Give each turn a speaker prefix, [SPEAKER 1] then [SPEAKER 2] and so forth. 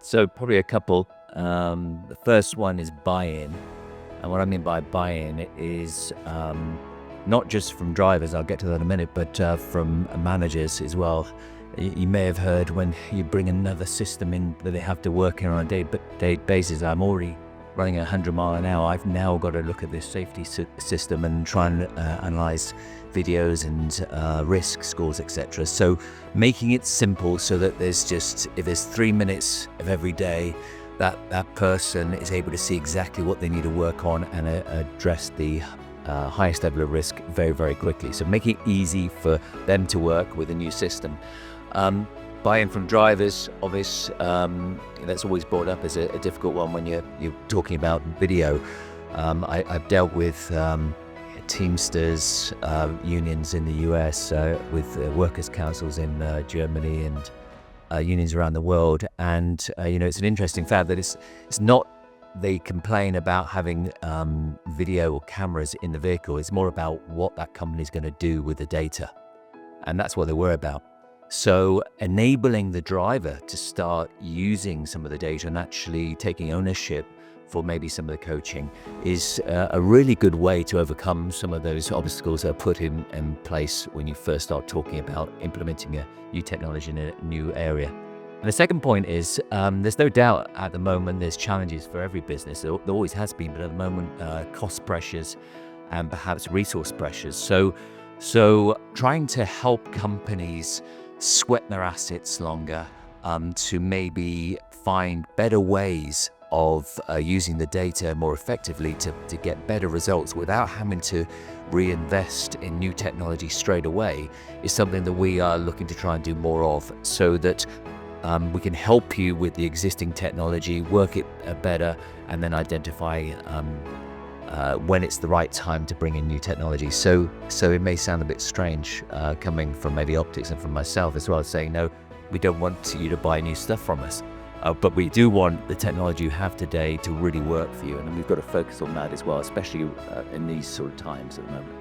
[SPEAKER 1] So probably a couple. The first one is buy-in. And what I mean by buy-in is not just from drivers, I'll get to that in a minute, but from managers as well. You may have heard when you bring another system in that they have to work in on a day-to-day basis. I'm already running 100 miles an hour. I've now got to look at this safety system and try and analyze videos and risk scores, etc. So making it simple so that if there's 3 minutes of every day, that person is able to see exactly what they need to work on and address the highest level of risk very, very quickly. So making it easy for them to work with a new system. Buy-in from drivers, obvious, that's always brought up as a difficult one when you're talking about video. I've dealt with Teamsters unions in the US, with workers' councils in Germany and unions around the world. And, it's an interesting fact that it's not they complain about having video or cameras in the vehicle. It's more about what that company's going to do with the data. And that's what they worry about. So enabling the driver to start using some of the data and actually taking ownership for maybe some of the coaching is a really good way to overcome some of those obstacles that are put in place when you first start talking about implementing a new technology in a new area. And the second point is there's no doubt at the moment there's challenges for every business. There always has been, but at the moment cost pressures and perhaps resource pressures. So trying to help companies sweat their assets longer, to maybe find better ways of using the data more effectively to get better results without having to reinvest in new technology straight away is something that we are looking to try and do more of, so that we can help you with the existing technology, work it better, and then identify when it's the right time to bring in new technology. So it may sound a bit strange coming from maybe Optix and from myself as well, saying, no, we don't want you to buy new stuff from us. But we do want the technology you have today to really work for you. And we've got to focus on that as well, especially in these sort of times at the moment.